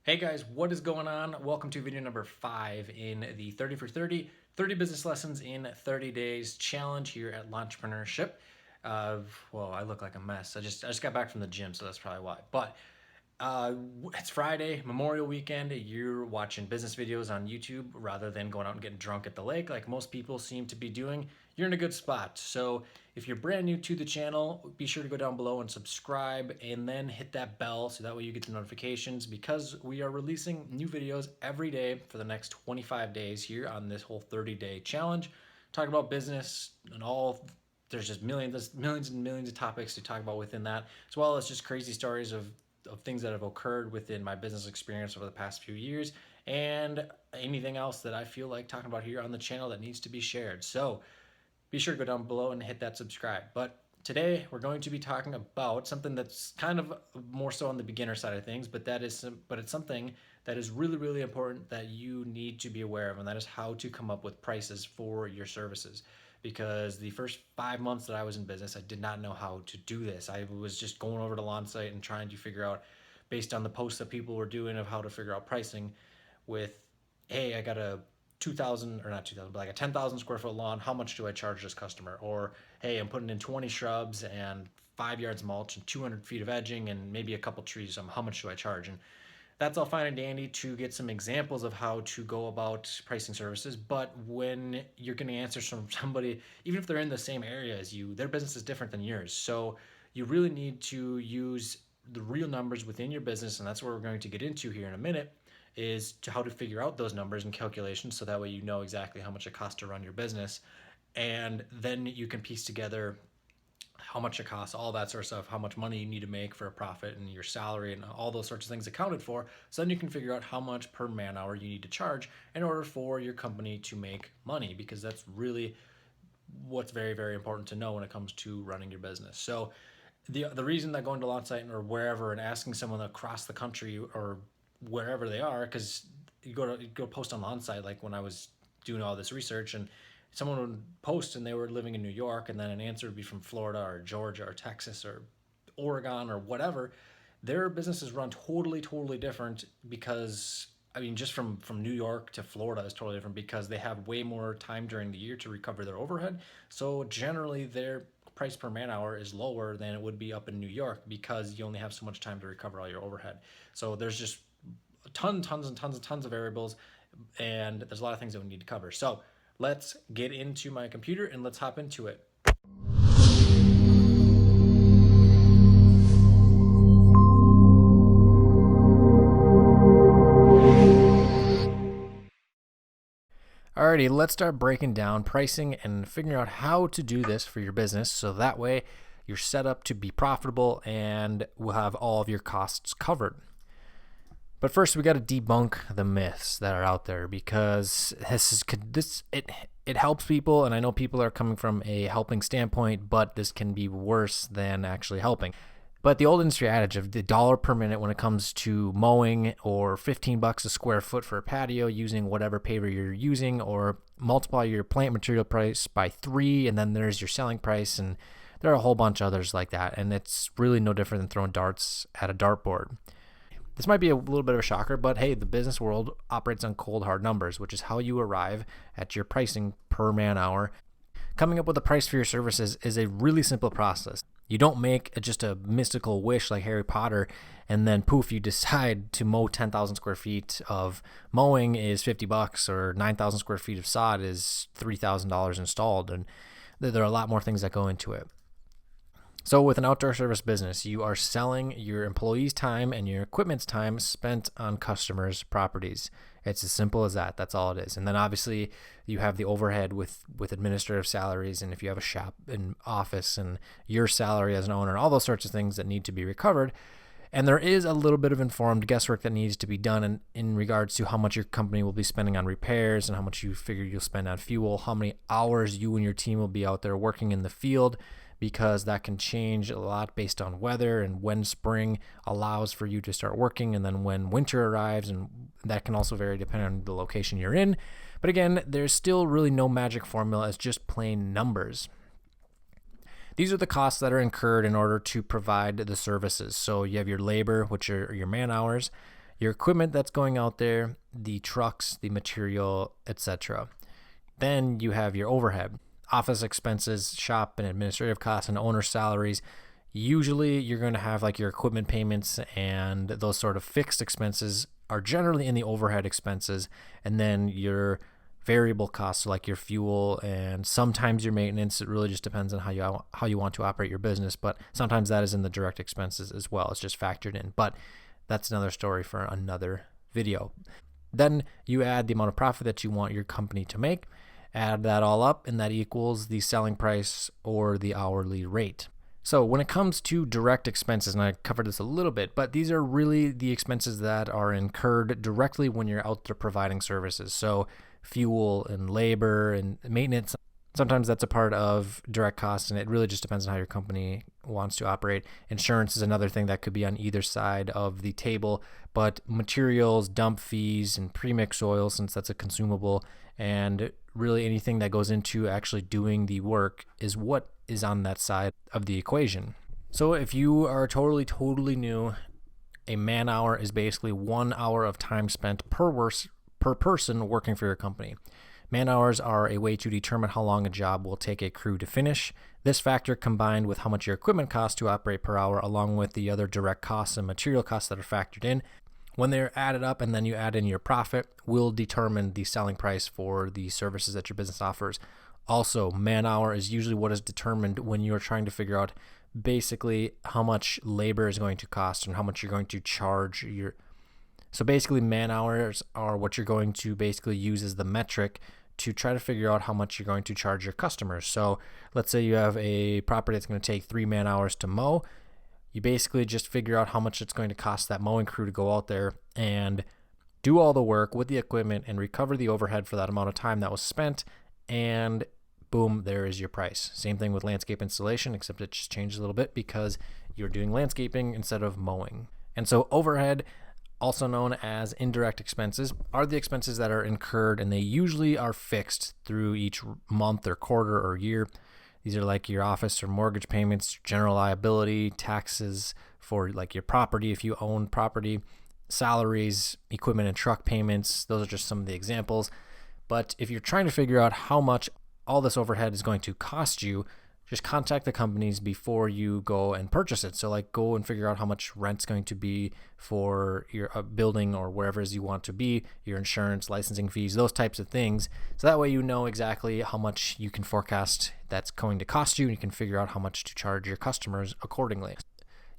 Hey guys, what is going on? Welcome to video number 5 in the 30 for 30 business lessons in 30 days challenge here at Entrepreneurship. Well, I look like a mess. I just got back from the gym, so that's probably why. But uh, it's Friday, Memorial Weekend. You're watching business videos on YouTube rather than going out and getting drunk at the lake like most people seem to be doing. You're in a good spot. So if you're brand new to the channel, be sure to go down below and subscribe and then hit that bell so that way you get the notifications because we are releasing new videos every day for the next 25 days here on this whole 30-day challenge. Talking about business and all there's just millions and millions of topics to talk about within that, as well as just crazy stories of things that have occurred within my business experience over the past few years and anything else that I feel like talking about here on the channel that needs to be shared. So be sure to go down below and hit that subscribe. But today we're going to be talking about something that's kind of more so on the beginner side of things, but it's something that is really, really important that you need to be aware of, and that is how to come up with prices for your services. Because the first 5 months that I was in business, I did not know how to do this. I was just going over to lawn site and trying to figure out, based on the posts that people were doing, of how to figure out pricing with, hey, I got a 2,000 or not 2,000, but like a 10,000 square foot lawn. How much do I charge this customer? Or, hey, I'm putting in 20 shrubs and 5 yards mulch and 200 feet of edging and maybe a couple trees. How much do I charge? And that's all fine and dandy to get some examples of how to go about pricing services. But when you're getting answers from somebody, even if they're in the same area as you, their business is different than yours. So you really need to use the real numbers within your business. And that's what we're going to get into here in a minute, is to how to figure out those numbers and calculations so that way you know exactly how much it costs to run your business. And then you can piece together how much it costs, all that sort of stuff, how much money you need to make for a profit and your salary and all those sorts of things accounted for. So then you can figure out how much per man hour you need to charge in order for your company to make money, because that's really what's very, very important to know when it comes to running your business. So the reason that going to lawn site or wherever and asking someone across the country or wherever they are, because you go post on lawn site, like when I was doing all this research, and someone would post and they were living in New York, and then an answer would be from Florida or Georgia or Texas or Oregon or whatever. Their businesses run totally different, because I mean, just from New York to Florida is totally different because they have way more time during the year to recover their overhead. So generally their price per man hour is lower than it would be up in New York because you only have so much time to recover all your overhead. So there's just tons of variables, and there's a lot of things that we need to cover. So let's get into my computer and let's hop into it. Alrighty, let's start breaking down pricing and figuring out how to do this for your business so that way you're set up to be profitable and will have all of your costs covered. But first, we got to debunk the myths that are out there, because it helps people, and I know people are coming from a helping standpoint, but this can be worse than actually helping. But the old industry adage of the dollar per minute when it comes to mowing, or $15 a square foot for a patio using whatever paver you're using, or multiply your plant material price by 3, and then there's your selling price, and there are a whole bunch of others like that. And it's really no different than throwing darts at a dartboard. This might be a little bit of a shocker, but hey, the business world operates on cold, hard numbers, which is how you arrive at your pricing per man hour. Coming up with a price for your services is a really simple process. You don't make just a mystical wish like Harry Potter and then poof, you decide to mow 10,000 square feet of mowing is $50, or 9,000 square feet of sod is $3,000 installed. And there are a lot more things that go into it. So with an outdoor service business, you are selling your employees' time and your equipment's time spent on customers' properties. It's as simple as that. That's all it is. And then obviously you have the overhead with administrative salaries, and if you have a shop and office, and your salary as an owner, all those sorts of things that need to be recovered. And there is a little bit of informed guesswork that needs to be done in regards to how much your company will be spending on repairs, and how much you figure you'll spend on fuel, how many hours you and your team will be out there working in the field, because that can change a lot based on weather and when spring allows for you to start working, and then when winter arrives, and that can also vary depending on the location you're in. But again, there's still really no magic formula. It's just plain numbers. These are the costs that are incurred in order to provide the services. So you have your labor, which are your man hours. your equipment that's going out there, the trucks, the material, etc. Then you have your overhead, office expenses, shop and administrative costs, and owner salaries. Usually you're going to have like your equipment payments, and those sort of fixed expenses are generally in the overhead expenses. And then your variable costs like your fuel and sometimes your maintenance. It really just depends on how you want to operate your business, but sometimes that is in the direct expenses as well. It's just factored in, but that's another story for another video. Then you add the amount of profit that you want your company to make, add that all up, and that equals the selling price or the hourly rate. So when it comes to direct expenses, and I covered this a little bit, but these are really the expenses that are incurred directly when you're out there providing services. So fuel and labor and maintenance, sometimes that's a part of direct costs, and it really just depends on how your company wants to operate. Insurance is another thing that could be on either side of the table, but materials, dump fees, and premix oil, since that's a consumable, and really anything that goes into actually doing the work is what is on that side of the equation. So if you are totally new, a man hour is basically 1 hour of time spent per person working for your company. Man hours are a way to determine how long a job will take a crew to finish. This factor, combined with how much your equipment costs to operate per hour, along with the other direct costs and material costs that are factored in, when they're added up and then you add in your profit, will determine the selling price for the services that your business offers. Also, man hour is usually what is determined when you're trying to figure out basically how much labor is going to cost and how much you're going to charge your. So basically, man hours are what you're going to basically use as the metric to try to figure out how much you're going to charge your customers. So let's say you have a property that's going to take 3 man hours to mow. You basically just figure out how much it's going to cost that mowing crew to go out there and do all the work with the equipment and recover the overhead for that amount of time that was spent, and boom, there is your price. Same thing with landscape installation, except it just changes a little bit because you're doing landscaping instead of mowing. And so overhead, also known as indirect expenses, are the expenses that are incurred, and they usually are fixed through each month or quarter or year. These are like your office or mortgage payments, general liability, taxes for like your property if you own property, salaries, equipment and truck payments. Those are just some of the examples. But if you're trying to figure out how much all this overhead is going to cost you, just contact the companies before you go and purchase it. So like go and figure out how much rent's going to be for your building or wherever it is you want to be, your insurance, licensing fees, those types of things. So that way you know exactly how much you can forecast that's going to cost you, and you can figure out how much to charge your customers accordingly.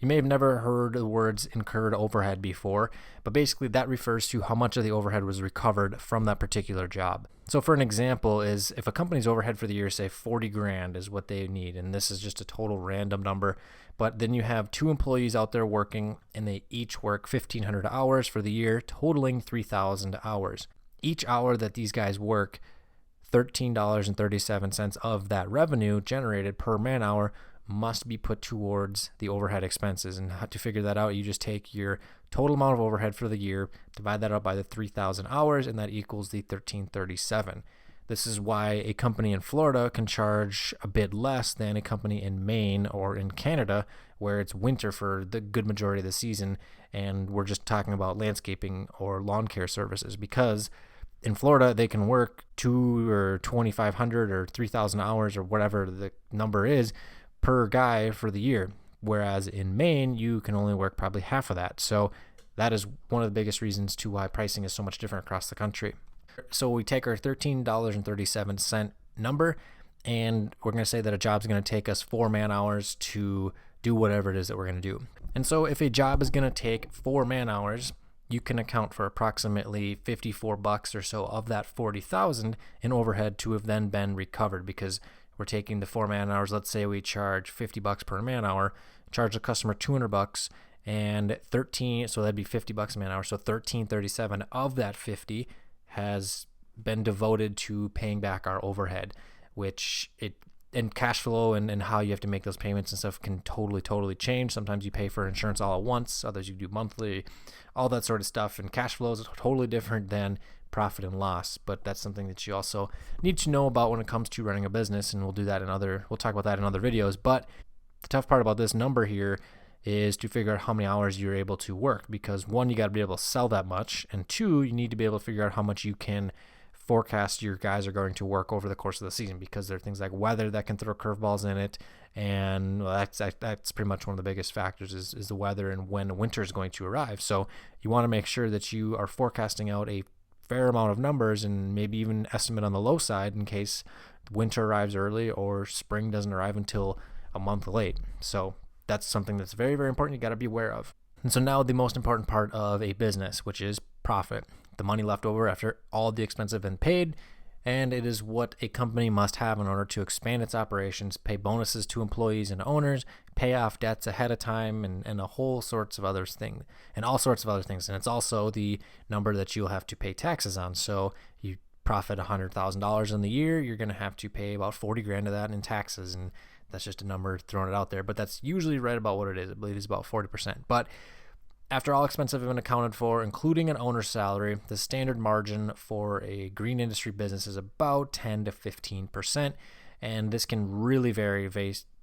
You may have never heard the words incurred overhead before, but basically that refers to how much of the overhead was recovered from that particular job. So for an example is if a company's overhead for the year, say 40 grand is what they need, and this is just a total random number, but then you have 2 employees out there working and they each work 1,500 hours for the year, totaling 3,000 hours. Each hour that these guys work, $13.37 of that revenue generated per man hour must be put towards the overhead expenses. And how to figure that out, you just take your total amount of overhead for the year, divide that out by the 3,000 hours, and that equals the $13.37. This is why a company in Florida can charge a bit less than a company in Maine or in Canada, where it's winter for the good majority of the season, and we're just talking about landscaping or lawn care services, because in Florida they can work 2 or 2,500 or 3,000 hours or whatever the number is per guy for the year, whereas in Maine you can only work probably half of that. So that is one of the biggest reasons to why pricing is so much different across the country. So we take our $13.37 number, and we're going to say that a job's going to take us 4 man hours to do whatever it is that we're going to do. And so if a job is going to take 4 man hours, you can account for approximately $54 or so of that 40,000 in overhead to have then been recovered, because we're taking the 4 man hours. Let's say we charge $50 per man hour, charge the customer $200, and 13, so that'd be $50 a man hour. So $13.37 of that 50 has been devoted to paying back our overhead, which and cash flow and how you have to make those payments and stuff can totally change. Sometimes you pay for insurance all at once, others you do monthly, all that sort of stuff. And cash flow is totally different than profit and loss, but that's something that you also need to know about when it comes to running a business, and we'll talk about that in other videos. But the tough part about this number here is to figure out how many hours you're able to work, because one, you got to be able to sell that much, and two, you need to be able to figure out how much you can forecast your guys are going to work over the course of the season, because there are things like weather that can throw curveballs in it, and well, that's pretty much one of the biggest factors is the weather and when winter is going to arrive. So you want to make sure that you are forecasting out a fair amount of numbers and maybe even estimate on the low side in case winter arrives early or spring doesn't arrive until a month late. So that's something that's very, very important. You got to be aware of. And so now the most important part of a business, which is profit, the money left over after all the expenses have been paid. And it is what a company must have in order to expand its operations, pay bonuses to employees and owners, pay off debts ahead of time, and a whole sorts of other things, and all sorts of other things. And it's also the number that you'll have to pay taxes on. So you profit $100,000 in the year, you're going to have to pay about 40 grand of that in taxes. And that's just a number throwing it out there, but that's usually right about what it is. I believe it's about 40%. But after all expenses have been accounted for, including an owner's salary, the standard margin for a green industry business is about 10 to 15%. And this can really vary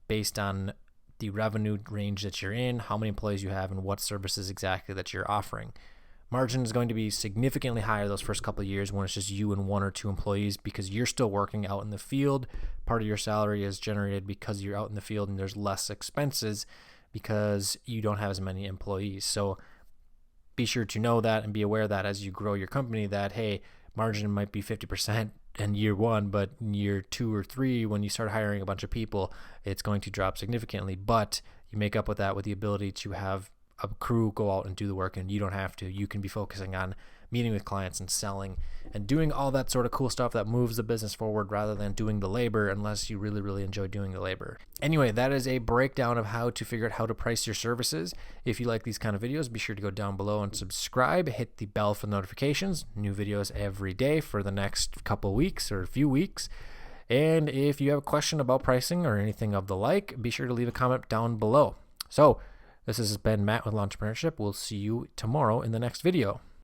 based on the revenue range that you're in, how many employees you have, and what services exactly that you're offering. Margin is going to be significantly higher those first couple of years when it's just you and one or two employees, because you're still working out in the field. Part of your salary is generated because you're out in the field, and there's less expenses because you don't have as many employees. So be sure to know that and be aware of that as you grow your company, that, hey, margin might be 50% in year one, but in year 2 or 3, when you start hiring a bunch of people, it's going to drop significantly. But you make up with that with the ability to have a crew go out and do the work, and you don't have to. You can be focusing on meeting with clients and selling and doing all that sort of cool stuff that moves the business forward, rather than doing the labor, unless you really, really enjoy doing the labor. Anyway, that is a breakdown of how to figure out how to price your services. If you like these kind of videos, be sure to go down below and subscribe. Hit the bell for notifications. New videos every day for the next couple weeks or a few weeks. And if you have a question about pricing or anything of the like, be sure to leave a comment down below. So this has been Matt with Entrepreneurship. We'll see you tomorrow in the next video.